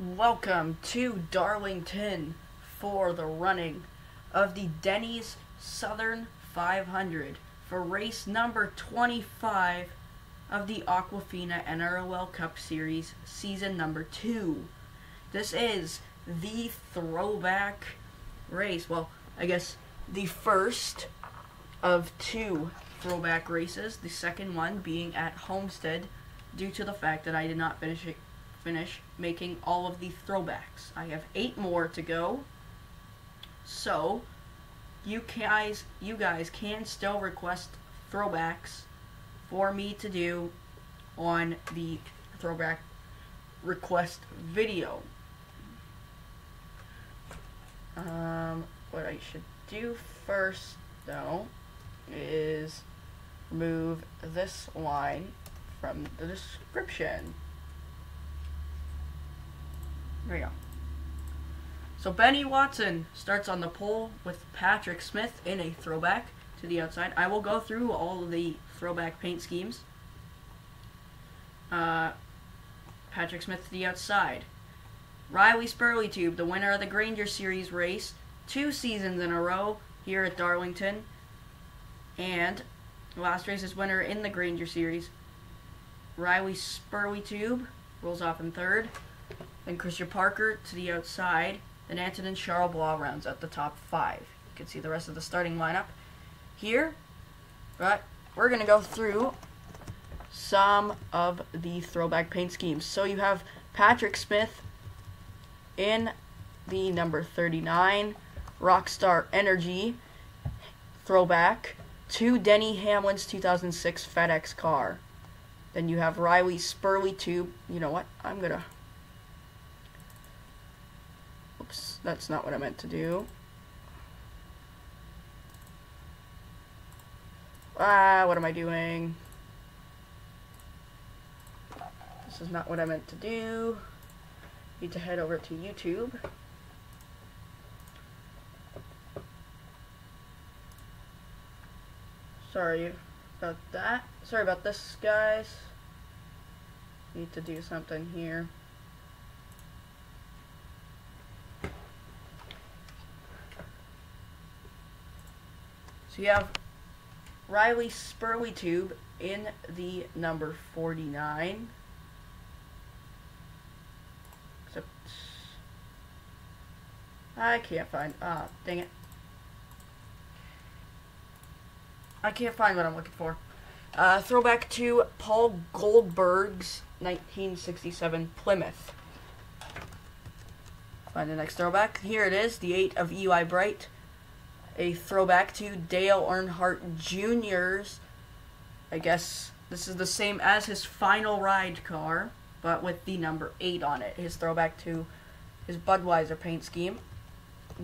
Welcome to Darlington for the running of the Denny's Southern 500 for race number 25 of the Aquafina NROL Cup Series season number 2. This is the throwback race. Well, I guess the first of two throwback races, the second one being at Homestead due to the fact that I did not finish making all of the throwbacks. I have 8 more to go, so you guys can still request throwbacks for me to do on the throwback request video. What I should do first though is remove this line from the description. There you go. So Benny Watson starts on the pole with Patrick Smith in a throwback to the outside. I will go through all of the throwback paint schemes. Patrick Smith to the outside. Riley Spurleytube, the winner of the Grainger Series race, 2 seasons in a row here at Darlington. And the last race's winner in the Grainger Series, Riley Spurleytube, rolls off in 3rd. Then Christian Parker to the outside. Then Antonin Charlebois rounds out the top 5. You can see the rest of the starting lineup here. But we're going to go through some of the throwback paint schemes. So you have Patrick Smith in the number 39 Rockstar Energy throwback to Denny Hamlin's 2006 FedEx car. Then you have Riley Spurleytube. You know what? Oops, that's not what I meant to do. What am I doing? This is not what I meant to do. Need to head over to YouTube. Sorry about that. Sorry about this, guys. Need to do something here. So you have Riley Spurleytube in the number 49. Except I can't find. Dang it. I can't find what I'm looking for. Throwback to Paul Goldberg's 1967 Plymouth. Find the next throwback. Here it is, the 8 of Eli Bright. A throwback to Dale Earnhardt Jr.'s, I guess this is the same as his final ride car, but with the number 8 on it. His throwback to his Budweiser paint scheme.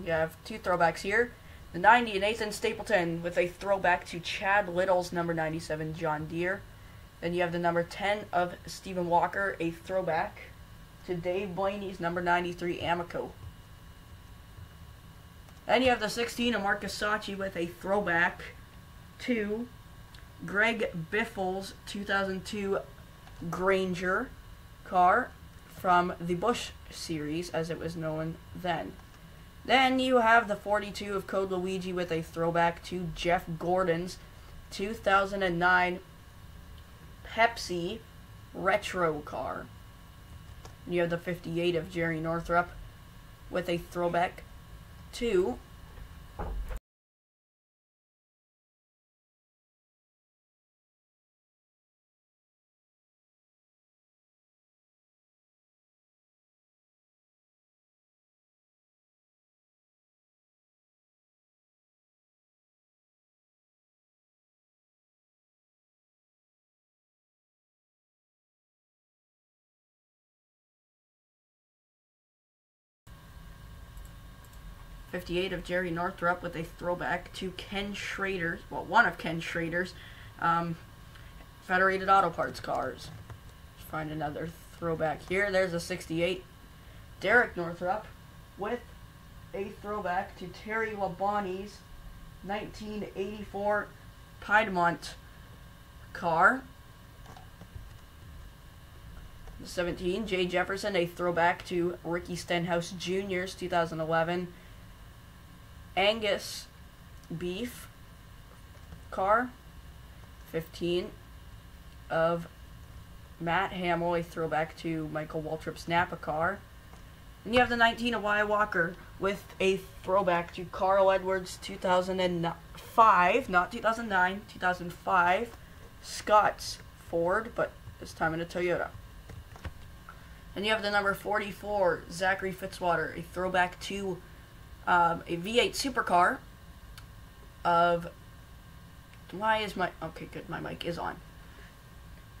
You have 2 throwbacks here. The 90 of Nathan Stapleton with a throwback to Chad Little's number 97 John Deere. Then you have the number 10 of Stephen Walker, a throwback to Dave Blaney's number 93 Amico. Then you have the 16 of Marcus Sachi with a throwback to Greg Biffle's 2002 Grainger car from the Busch Series, as it was known then. Then you have the 42 of Code Luigi with a throwback to Jeff Gordon's 2009 Pepsi Retro car. And you have the 58 of Jerry Northrup with a throwback to .58 of Jerry Northrup with a throwback to Ken Schrader's, well, one of Ken Schrader's Federated Auto Parts cars. Let's find another throwback here. There's a 68 Derek Northrup with a throwback to Terry Labonte's 1984 Piedmont car. 17, Jay Jefferson, a throwback to Ricky Stenhouse Jr.'s 2011 Angus Beef car. 15 of Matt Hamill, a throwback to Michael Waltrip's Napa car. And you have the 19 of Wyatt Walker with a throwback to Carl Edwards' 2005, not 2009, 2005 Scott's Ford, but this time in a Toyota. And you have the number 44, Zachary Fitzwater, a throwback to a V8 supercar of, okay, good, my mic is on.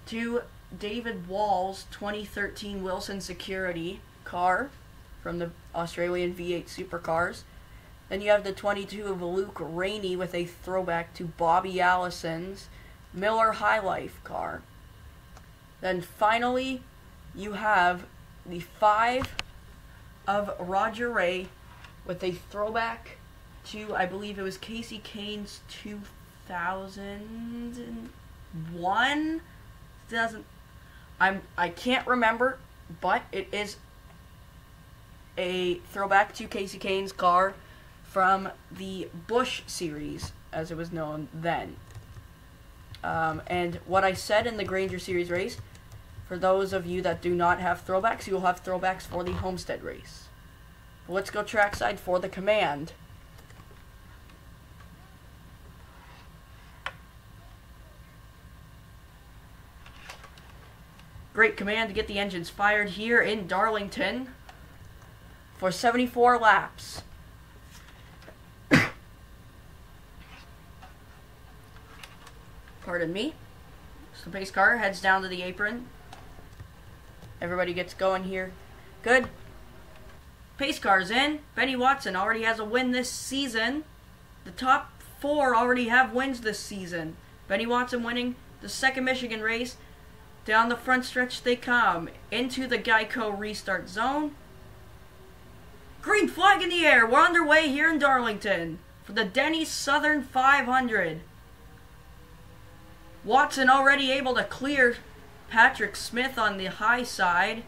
To David Wall's 2013 Wilson Security car from the Australian V8 supercars. Then you have the 22 of Luke Rainey with a throwback to Bobby Allison's Miller High Life car. Then finally, you have the 5 of Roger Ray with a throwback to, I believe it was Casey Kane's 2001? I can't remember, but it is a throwback to Casey Kane's car from the Busch Series, as it was known then. And what I said in the Grainger Series race, for those of you that do not have throwbacks, you will have throwbacks for the Homestead race. But let's go trackside for the Command. Great Command to get the engines fired here in Darlington for 74 laps. Pardon me. So the pace car heads down to the apron. Everybody gets going here. Good. Pace car's in. Benny Watson already has a win this season. The top 4 already have wins this season. Benny Watson winning the second Michigan race. Down the front stretch they come. Into the Geico restart zone. Green flag in the air. We're underway here in Darlington for the Denny Southern 500. Watson already able to clear Patrick Smith on the high side.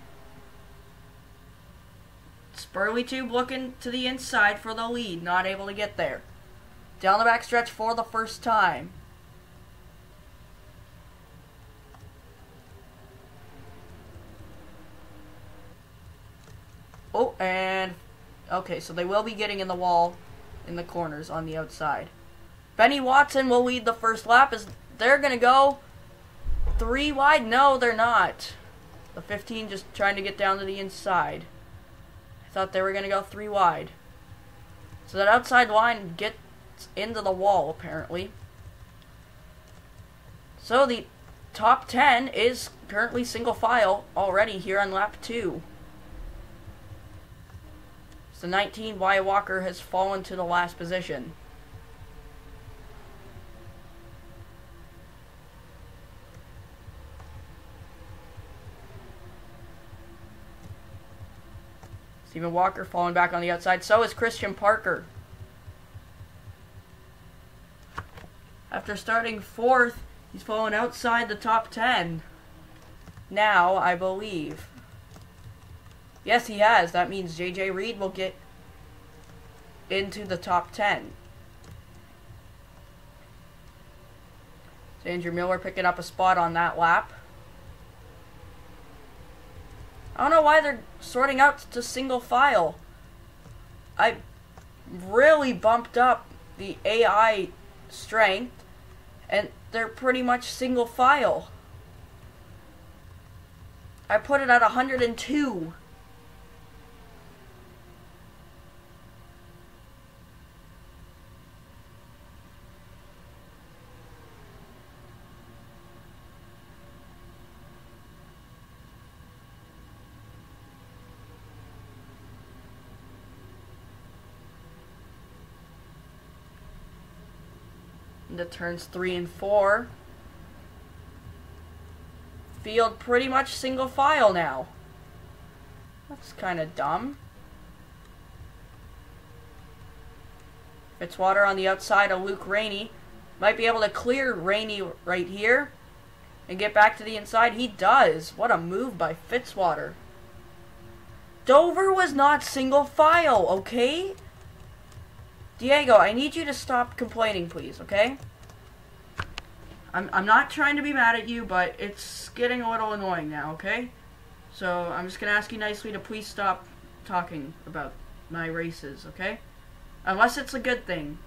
Spurley Tube looking to the inside for the lead. Not able to get there. Down the back stretch for the first time. Oh, and okay, so they will be getting in the wall in the corners on the outside. Benny Watson will lead the first lap as they're going to go 3 wide. No, they're not. The 15 just trying to get down to the inside. I thought they were going to go 3 wide. So that outside line gets into the wall, apparently. So the top 10 is currently single file already here on lap 2. So 19, Wyatt Walker has fallen to the last position. Stephen Walker falling back on the outside. So is Christian Parker. After starting 4th, he's fallen outside the top 10. Now, I believe. Yes, he has. That means J.J. Reed will get into the top 10. So Andrew Miller picking up a spot on that lap. I don't know why they're sorting out to single file. I really bumped up the AI strength, and they're pretty much single file. I put it at 102. Into turns 3 and 4. Field pretty much single file now. That's kind of dumb. Fitzwater on the outside of Luke Rainey. Might be able to clear Rainey right here. and get back to the inside? He does. What a move by Fitzwater. Dover was not single file, okay? Diego, I need you to stop complaining, please, okay? I'm not trying to be mad at you, but it's getting a little annoying now, okay? So I'm just going to ask you nicely to please stop talking about my races, okay? Unless it's a good thing.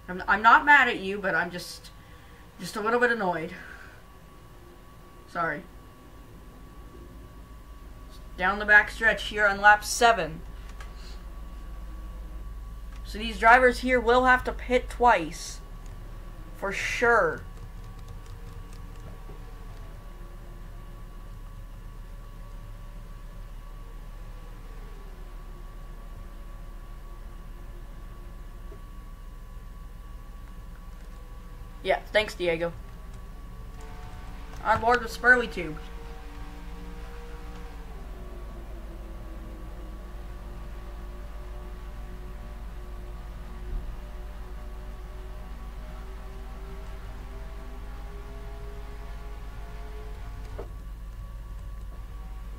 I'm not mad at you, but I'm just a little bit annoyed. Sorry. Down the back stretch here on lap 7. So these drivers here will have to pit twice. For sure. Yeah, thanks, Diego. On board with Spurly Tube.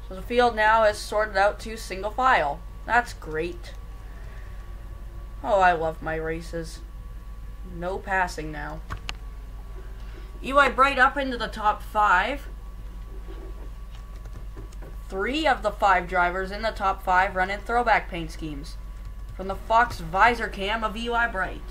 So the field now has sorted out to single file. That's great. Oh, I love my races. No passing now. Eli Bright up into the top 5. 3 of the 5 drivers in the top 5 run in throwback paint schemes. From the Fox visor cam of Eli Bright.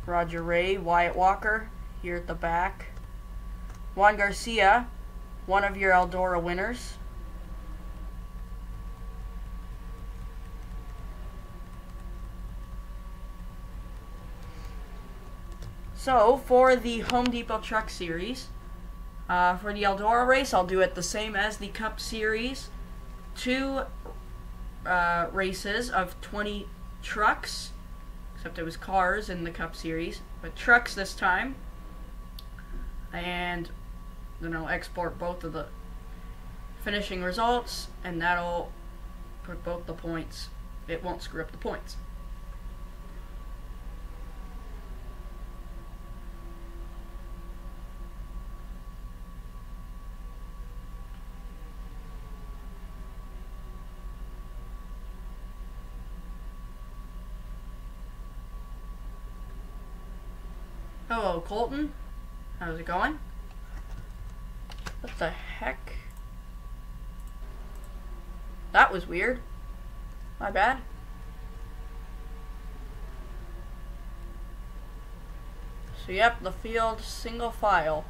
Roger Ray, Wyatt Walker, here at the back. Juan Garcia, one of your Eldora winners. So, for the Home Depot Truck Series, for the Eldora race, I'll do it the same as the Cup Series. 2 races of 20 trucks. Except it was cars in the Cup Series, but trucks this time. And then I'll export both of the finishing results, and that'll put both the points. It won't screw up the points. Hello, Colton. How's it going? What the heck? That was weird. My bad. So, yep, the field single file.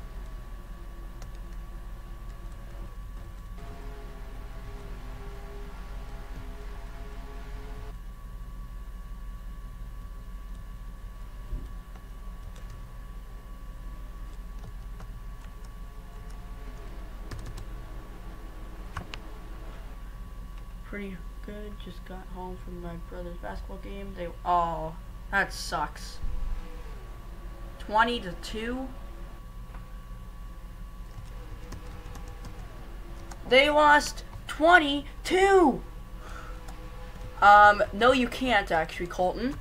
Pretty good. Just got home from my brother's basketball game. Oh, that sucks. 20-2. They lost 22. No, you can't actually, Colton.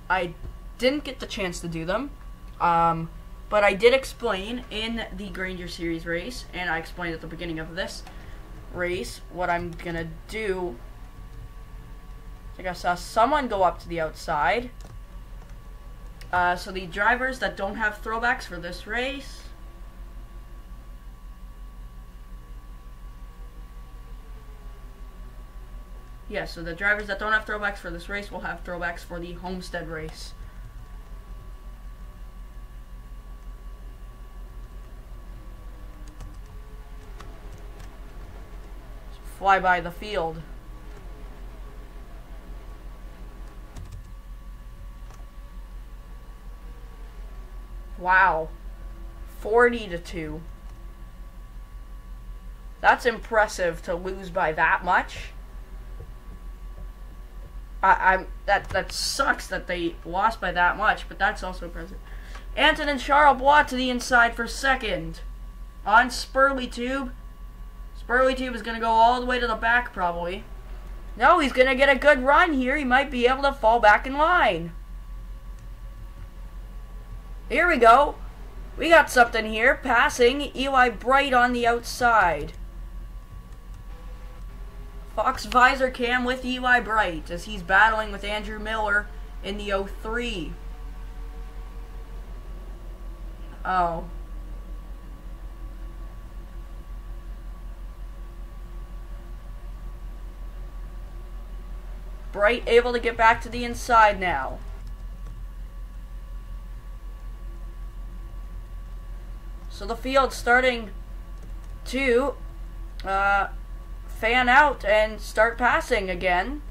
I didn't get the chance to do them. But I did explain in the Grainger Series race, and I explained at the beginning of this race what I'm gonna do. I think I saw someone go up to the outside. So the drivers that don't have throwbacks for this race, so the drivers that don't have throwbacks for this race will have throwbacks for the Homestead race. Fly by the field. Wow. 40-2. That's impressive to lose by that much. That sucks that they lost by that much, but that's also impressive. Antonin Charlebois to the inside for second. On Spurly Tube. Spurly Tube is going to go all the way to the back, probably. No, he's going to get a good run here. He might be able to fall back in line. Here we go. We got something here. Passing Eli Bright on the outside. Fox visor cam with Eli Bright as he's battling with Andrew Miller in the 03. Oh. Bright able to get back to the inside now. So the field's starting to fan out and start passing again,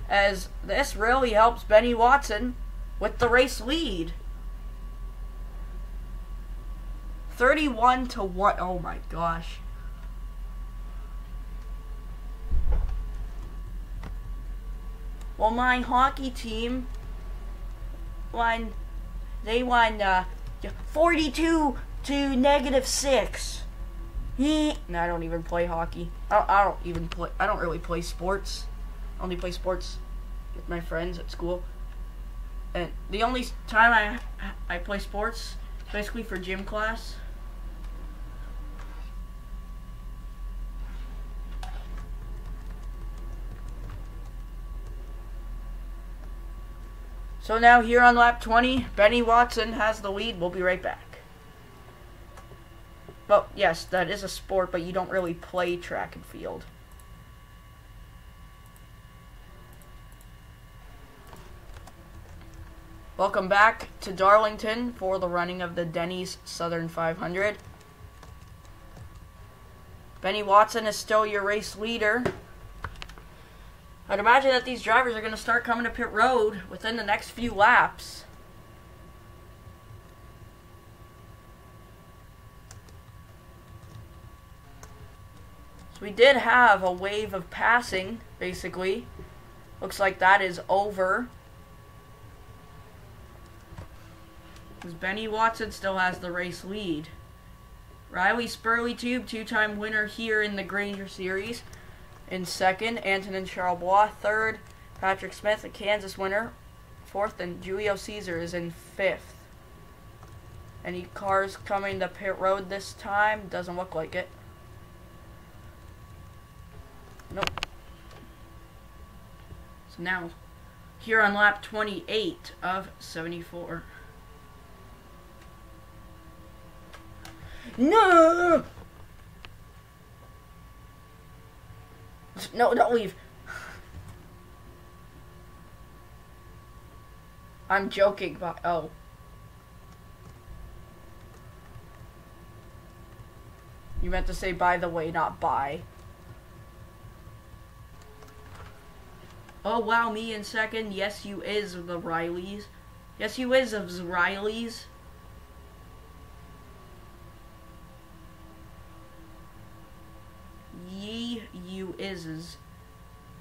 as this really helps Benny Watson with the race lead. 31-1. Oh my gosh. Well, my hockey team won. They won 42 to -6. No, I don't even play hockey. I don't really play sports. I only play sports with my friends at school. And the only time I play sports is basically for gym class. So now here on lap 20, Benny Watson has the lead. We'll be right back. Well, yes, that is a sport, but you don't really play track and field. Welcome back to Darlington for the running of the Denny's Southern 500. Benny Watson is still your race leader. I'd imagine that these drivers are going to start coming to pit road within the next few laps. So we did have a wave of passing, basically. Looks like that is over. Because Benny Watson still has the race lead. Riley Spurly Tube, two-time winner here in the Grainger Series, in second. Antonin Charlebois, third. Patrick Smith, a Kansas winner, fourth. And Julio Caesar is in fifth. Any cars coming to pit road this time? Doesn't look like it. Nope. So now, here on lap 28 of 74. No! No, don't leave. I'm joking, but oh. You meant to say by the way, not bye. Oh wow, me in second. Yes, you is of the Rileys. Yes, you is of the Rileys. You is.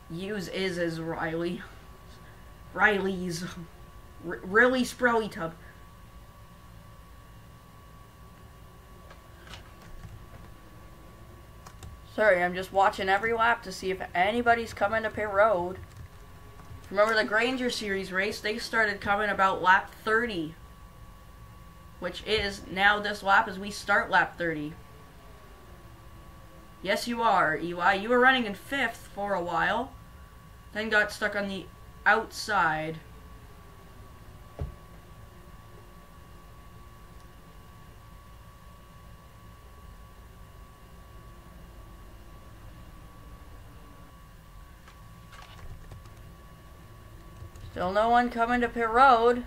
Use is as Riley. Riley's. Really Sprelly Tub. Sorry, I'm just watching every lap to see if anybody's coming to pit road. Remember the Grainger Series race? They started coming about lap 30. Which is now this lap as we start lap 30. Yes, you are, Eli. You were running in fifth for a while. Then got stuck on the outside. Still no one coming to pit road.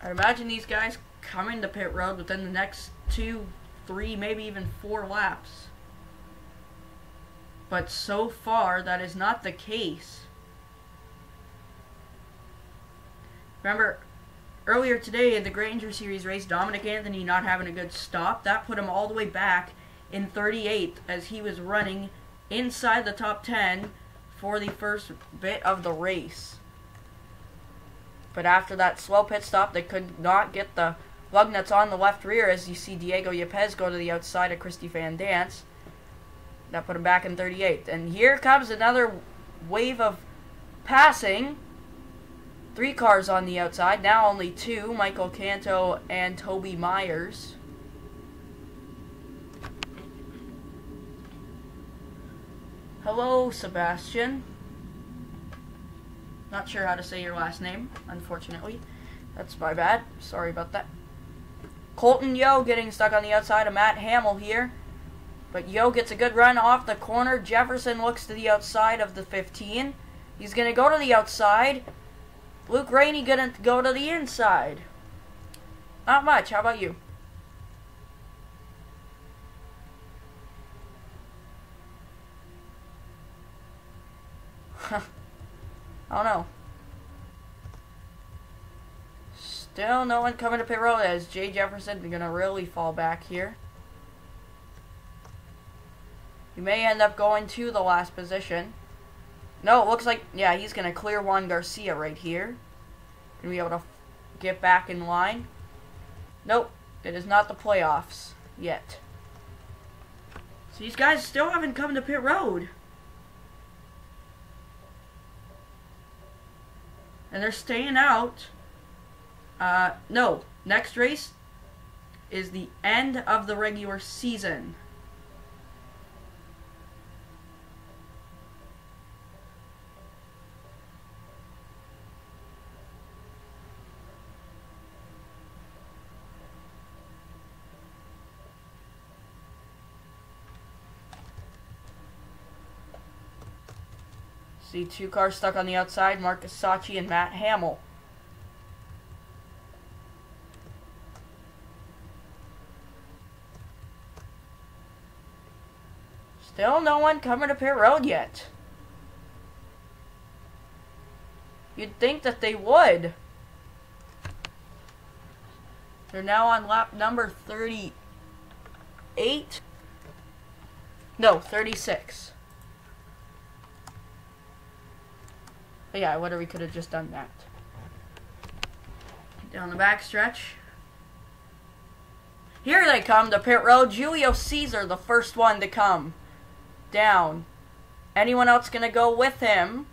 I imagine these guys coming to pit road within the next 2, 3, maybe even 4 laps. But so far, that is not the case. Remember, earlier today in the Grainger Series race, Dominic Anthony not having a good stop. That put him all the way back in 38th as he was running inside the top 10 for the first bit of the race. But after that slow pit stop, they could not get the lug nuts on the left rear as you see Diego Yepes go to the outside of Christy Van Dance. That put him back in 38th. And here comes another wave of passing. 3 cars on the outside, now only 2, Michael Canto and Toby Myers. Hello, Sebastian. Not sure how to say your last name, unfortunately. That's my bad. Sorry about that. Colton Yo getting stuck on the outside of Matt Hamill here. But Yo gets a good run off the corner. Jefferson looks to the outside of the 15. He's going to go to the outside. Luke Rainey going to go to the inside. Not much. How about you? I don't know. Still no one coming to pit road as Jay Jefferson going to really fall back here. He may end up going to the last position. No, it looks like, yeah, he's going to clear Juan Garcia right here. Going to be able to get back in line. Nope, it is not the playoffs yet. So these guys still haven't come to pit road. And they're staying out. No, next race is the end of the regular season. See 2 cars stuck on the outside, Marcus Sachi and Matt Hamill. Still no one coming to pit road yet. You'd think that they would. They're now on lap number 38. No, 36. But yeah, we could have just done that. Down the back stretch. Here they come to pit road. Julio Caesar, the first one to come down. Anyone else going to go with him?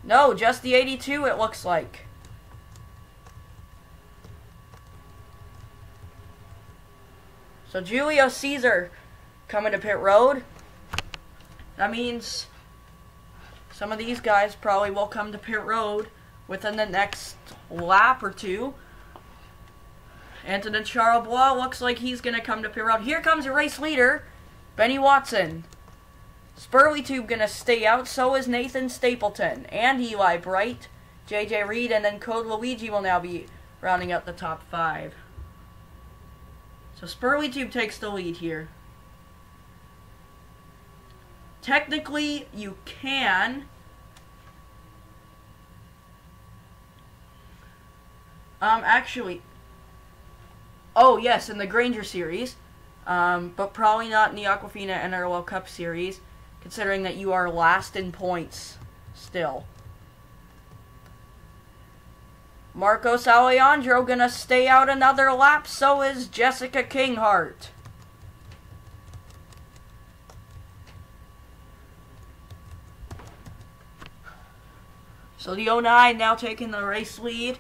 No, just the 82 it looks like. So Julio Caesar coming to pit road. That means some of these guys probably will come to pit road within the next lap or 2. Antonin Charlebois looks like he's going to come to pit road. Here comes your race leader, Benny Watson. Spurley Tube going to stay out. So is Nathan Stapleton and Eli Bright. JJ Reed and then Code Luigi will now be rounding out the top 5. So Spurley Tube takes the lead here. Technically, you can actually, oh yes, in the Grainger Series, but probably not in the Aquafina NROL Cup Series, considering that you are last in points still. Marcos Alejandro gonna stay out another lap, so is Jessica Kinghart. So the 09 now taking the race lead.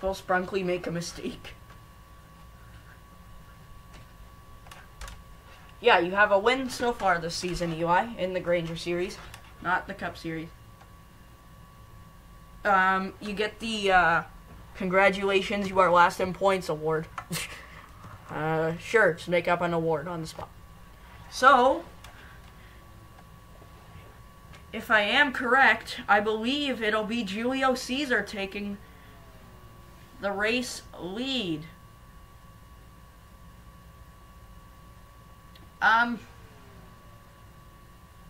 Will Sprunkley make a mistake? Yeah, you have a win so far this season, Eli, in the Grainger Series, not the Cup Series. You get the, congratulations, you are last in points award. Sure, just make up an award on the spot. So, if I am correct, I believe it'll be Julio Caesar taking the race lead.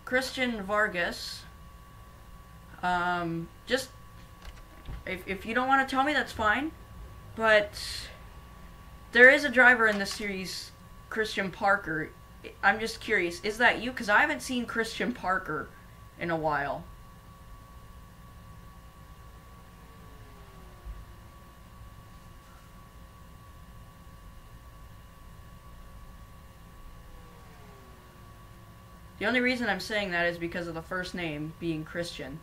Christian Vargas Just, if you don't want to tell me, that's fine. But there is a driver in this series, Christian Parker. I'm just curious, is that you? Because I haven't seen Christian Parker in a while. The only reason I'm saying that is because of the first name being Christian.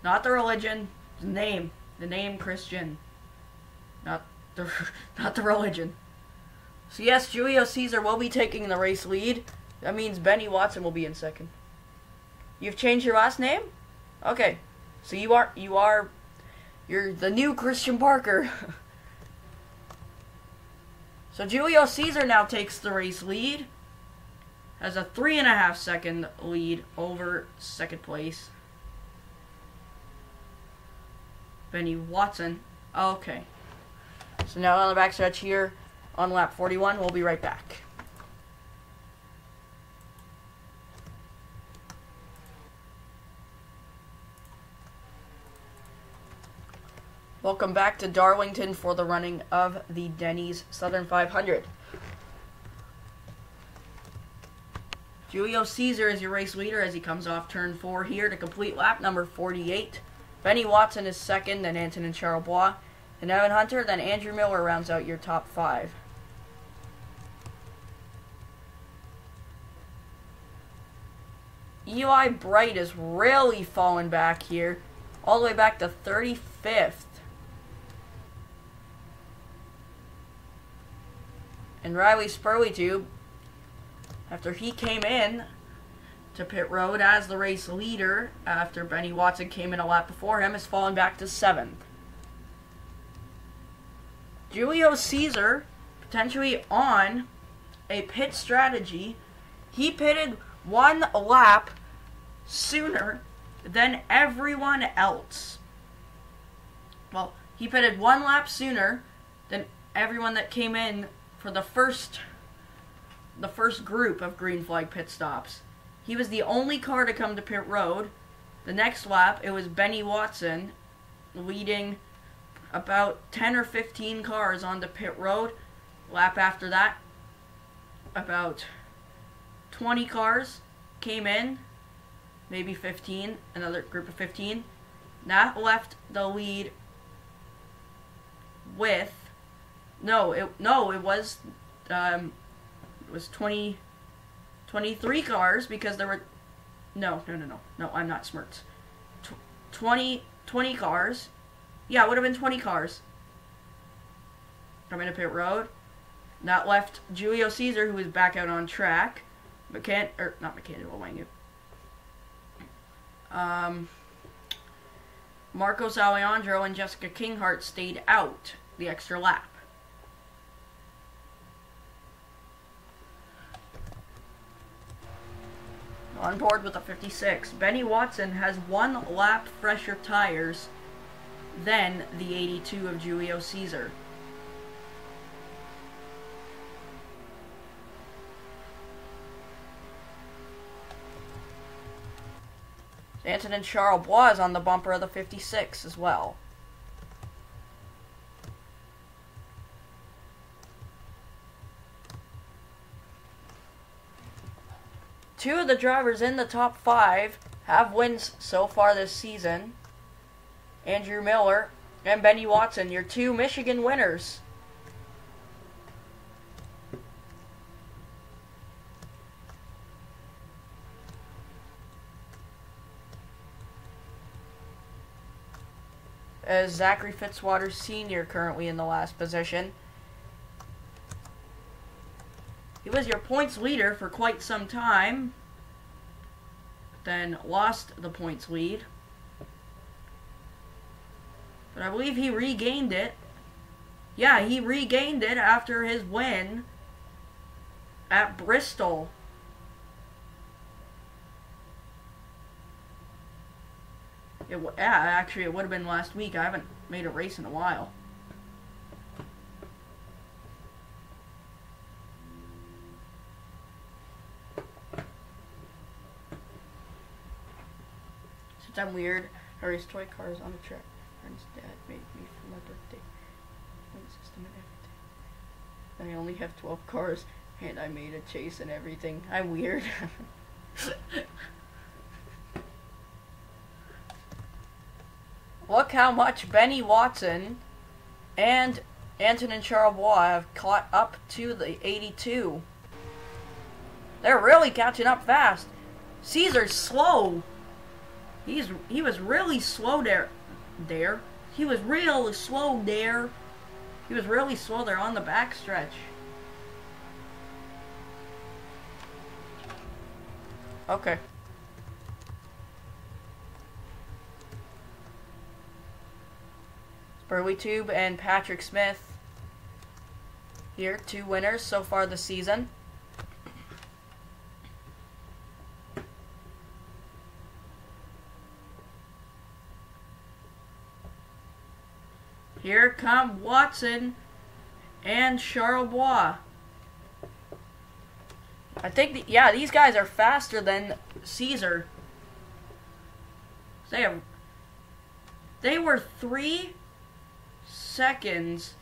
Not the religion, the name. The name Christian. Not the religion. So yes, Julio Cesar will be taking the race lead. That means Benny Watson will be in second. You've changed your last name? Okay. So you're the new Christian Parker. So Julio Cesar now takes the race lead. Has a 3.5 second lead over second place. Benny Watson. Okay. So now on the backstretch here on lap 41, we'll be right back. Welcome back to Darlington for the running of the Denny's Southern 500. Julio Cesar is your race leader as he comes off turn 4 here to complete lap number 48. Benny Watson is second, then Antonin Charlebois. And Evan Hunter, then Andrew Miller rounds out your top 5. Eli Bright is really falling back here, all the way back to 35th. And Riley Spurleytube, after he came in to pit road as the race leader, after Benny Watson came in a lap before him, has fallen back to 7th. Julio Cesar, potentially on a pit strategy. He pitted 1 lap sooner than everyone else. Well, he pitted 1 lap sooner than everyone that came in for the first group of green flag pit stops. He was the only car to come to pit road. The next lap, it was Benny Watson leading about 10 or 15 cars onto pit road. Lap after that, about 20 cars came in, maybe 15, another group of 15. That left the lead with, it was 23 cars, because there were, no, I'm not smirks. 20 cars. Yeah, it would have been 20 cars coming to pit road. That left Julio Cesar, who was back out on track. Marcos Alejandro and Jessica Kinghart stayed out the extra lap. On board with the 56, Benny Watson has 1 lap fresher tires than the 82 of Julio Cesar. Antonin Charlebois is on the bumper of the 56 as well. Two of the drivers in the top 5 have wins so far this season. Andrew Miller and Benny Watson, your 2 Michigan winners. As Zachary Fitzwater Sr. currently in the last position. He was your points leader for quite some time, then lost the points lead. But I believe he regained it. Yeah, he regained it after his win at Bristol. Actually, it would have been last week. I haven't made a race in a while. Since I'm weird, I race toy cars on the track. Friend's dad made me for my birthday. Point system and everything. I only have 12 cars, and I made a chase and everything. I'm weird. Look how much Benny Watson and Antonin Charlebois have caught up to the 82. They're really catching up fast. Caesar's slow. He was really slow there. He was really slow there. He was really slow there on the backstretch. Okay. Burley Tube and Patrick Smith. Here, 2 winners so far this season. Here come Watson and Charlebois. I think, yeah, these guys are faster than Caesar. They were 3 seconds,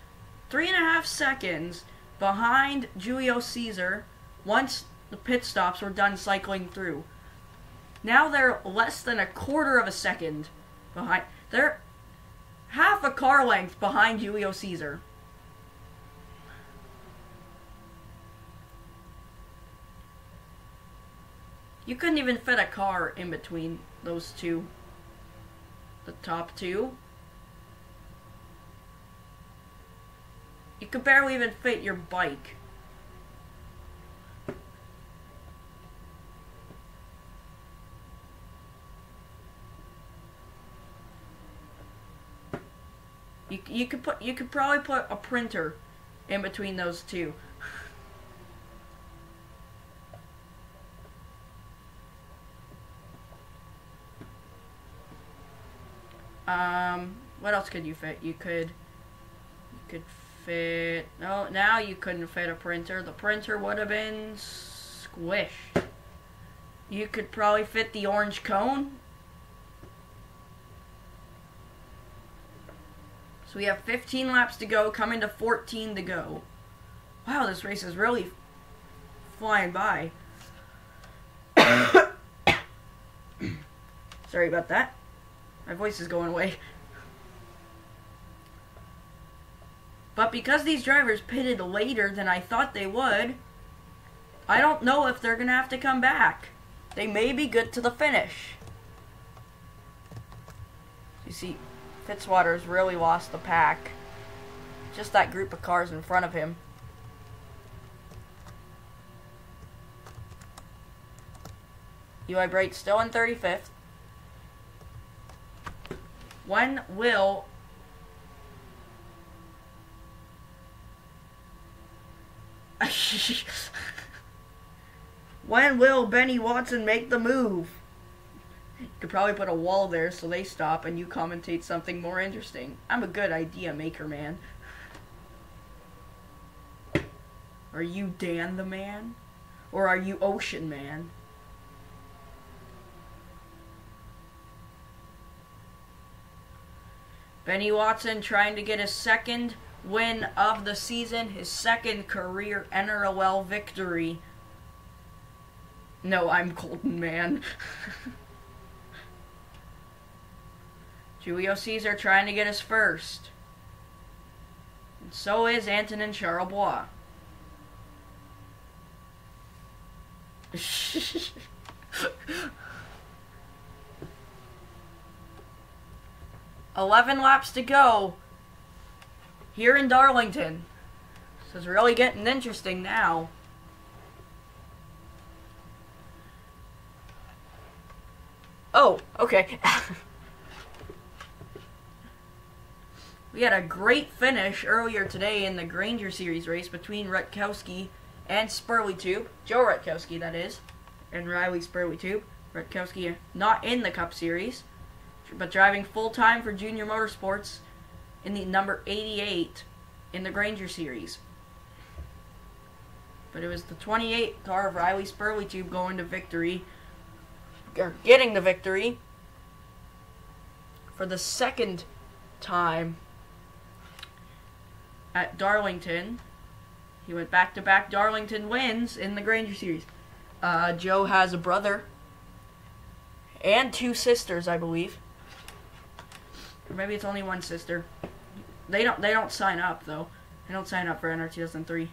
3.5 seconds behind Julio Caesar once the pit stops were done cycling through. Now they're less than a quarter of a second behind. They're half a car length behind Julio Caesar. You couldn't even fit a car in between those two. The top 2. You could barely even fit your bike. You could probably put a printer in between those 2. What else could you fit? You could fit. No, now you couldn't fit a printer. The printer would have been squished. You could probably fit the orange cone. So we have 15 laps to go, coming to 14 to go. Wow, this race is really flying by. Sorry about that. My voice is going away. But because these drivers pitted later than I thought they would, I don't know if they're going to have to come back. They may be good to the finish. You see, Fitzwater's really lost the pack. Just that group of cars in front of him. Eli Bright still in 35th. When will Benny Watson make the move? You could probably put a wall there so they stop and you commentate something more interesting. I'm a good idea maker, man. Are you Dan the Man? Or are you Ocean Man? Benny Watson trying to get his 2nd win of the season, his 2nd career NROL victory. No, I'm Colton Man. Julio Caesar trying to get his 1st. And so is Antonin Charlebois. 11 laps to go here in Darlington. This is really getting interesting now. Oh, okay. We had a great finish earlier today in the Grainger Series race between Rutkowski and Spurley-Tube. Joe Rutkowski, that is. And Riley Spurley-Tube. Rutkowski not in the Cup Series, but driving full-time for Junior Motorsports in the number 88 in the Grainger Series. But it was the 28 car of Riley Spurley-Tube going to victory, or getting the victory. for the second time at Darlington. He went back-to-back Darlington wins in the Grainger Series. Joe has a brother and 2 sisters, I believe. Or maybe it's only 1 sister. They don't sign up though. They don't sign up for NR 2003.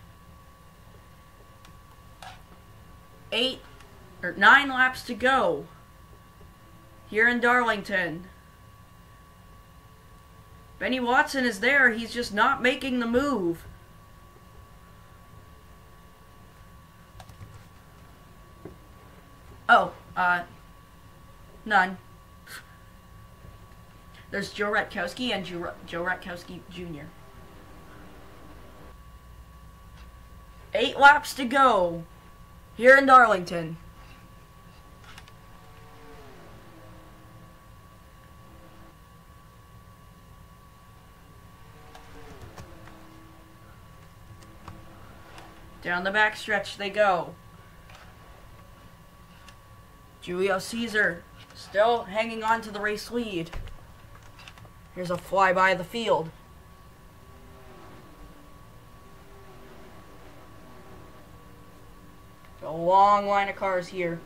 9 laps to go here in Darlington. Benny Watson is there. He's just not making the move. Oh, none. There's Joe Ratkowski and Joe Ratkowski Jr. 8 laps to go here in Darlington. Down the backstretch they go. Julio Caesar still hanging on to the race lead. Here's a flyby of the field. A long line of cars here.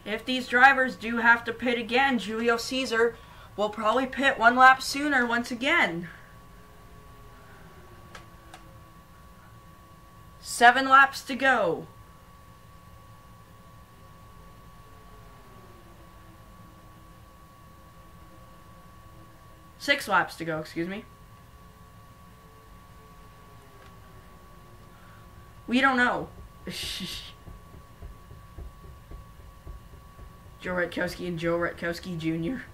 If these drivers do have to pit again, Julio Caesar will probably pit 1 lap sooner once again. 7 laps to go. Six laps to go, excuse me. We don't know. Joe Ratkowski and Joe Ratkowski Jr.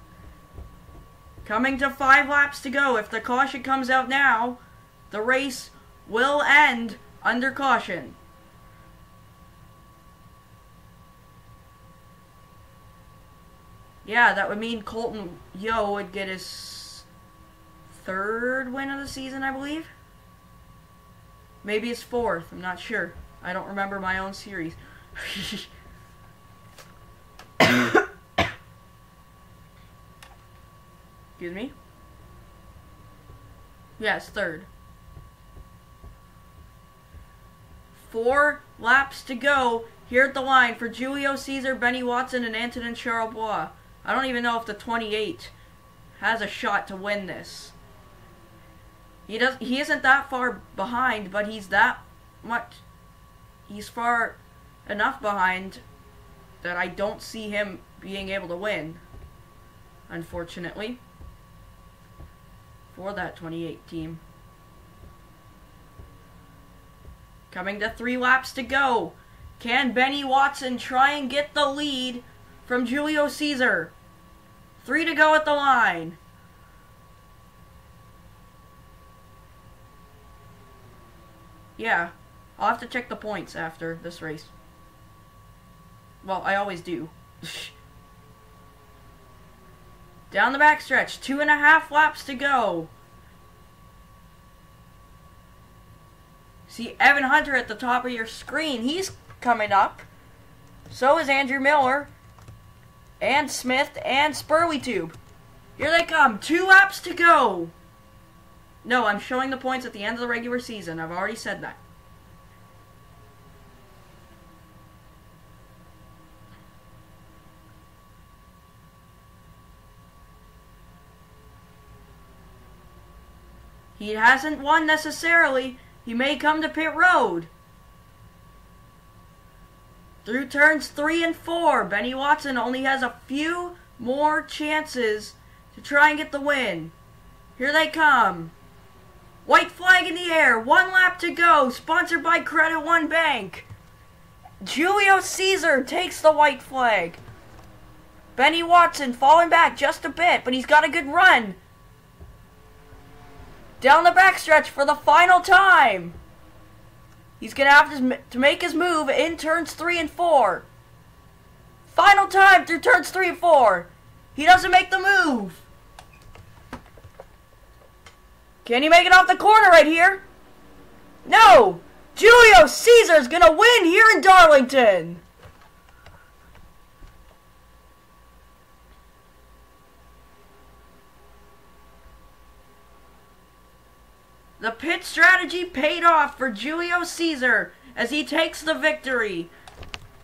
Coming to 5 laps to go. If the caution comes out now, the race will end under caution. Yeah, that would mean Colton Yo would get his 3rd win of the season, I believe. Maybe his 4th, I'm not sure. I don't remember my own series. Excuse me? Yes, 3rd. 4 laps to go here at the line for Julio Caesar, Benny Watson, and Antonin Charlebois. I don't even know if the 28 has a shot to win this. He isn't that far behind, but he's far enough behind that I don't see him being able to win, unfortunately, for that 28 team. Coming to 3 laps to go. Can Benny Watson try and get the lead from Julio Caesar? 3 to go at the line. Yeah, I'll have to check the points after this race. Well, I always do. Down the backstretch, 2.5 laps to go. See Evan Hunter at the top of your screen. He's coming up. So is Andrew Miller, and Smith, and Spurleytube. Here they come. 2 laps to go. No, I'm showing the points at the end of the regular season. I've already said that. He hasn't won necessarily. He may come to pit road. Through turns 3 and 4, Benny Watson only has a few more chances to try and get the win. Here they come. White flag in the air. 1 lap to go. Sponsored by Credit One Bank. Julio Caesar takes the white flag. Benny Watson falling back just a bit, but he's got a good run. Down the backstretch for the final time. He's going to have to make his move in turns 3 and 4. Final time through turns 3 and 4. He doesn't make the move. Can he make it off the corner right here? No! Julio Caesar's gonna win here in Darlington. The pit strategy paid off for Julio Caesar as he takes the victory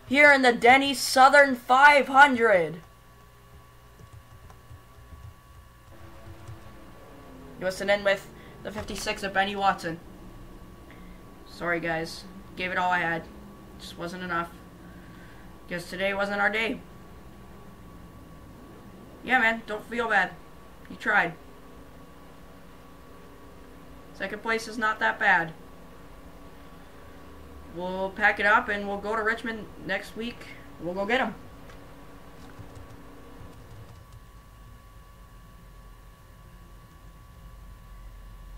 here in the Denny Southern 500. You listen in with the 56 of Benny Watson. Sorry guys, gave it all I had. Just wasn't enough. Guess today wasn't our day. Yeah man, don't feel bad. You tried. Second place is not that bad. We'll pack it up and we'll go to Richmond next week. We'll go get them.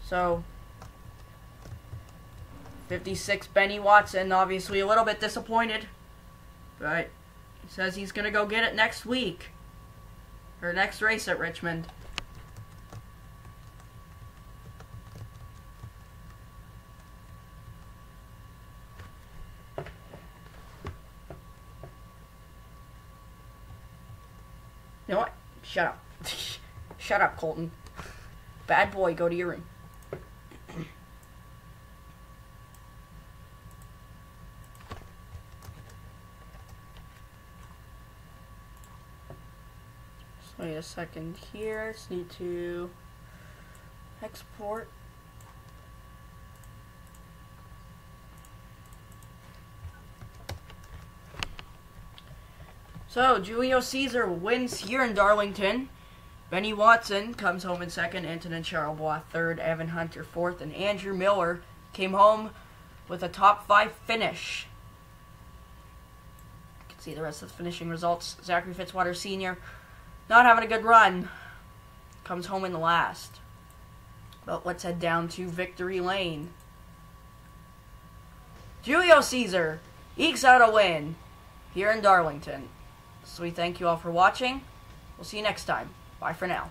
So, 56 Benny Watson, obviously a little bit disappointed. But he says he's going to go get it next week. Or next race at Richmond. You know what? Shut up. Shut up, Colton. Bad boy, go to your room. Just wait a second here. Just need to export. So, Julio Caesar wins here in Darlington. Benny Watson comes home in second. Antonin Charlebois third. Evan Hunter fourth. And Andrew Miller came home with a top 5 finish. You can see the rest of the finishing results. Zachary Fitzwater Sr. not having a good run. Comes home in the last. But let's head down to Victory Lane. Julio Caesar ekes out a win here in Darlington. So we thank you all for watching. We'll see you next time. Bye for now.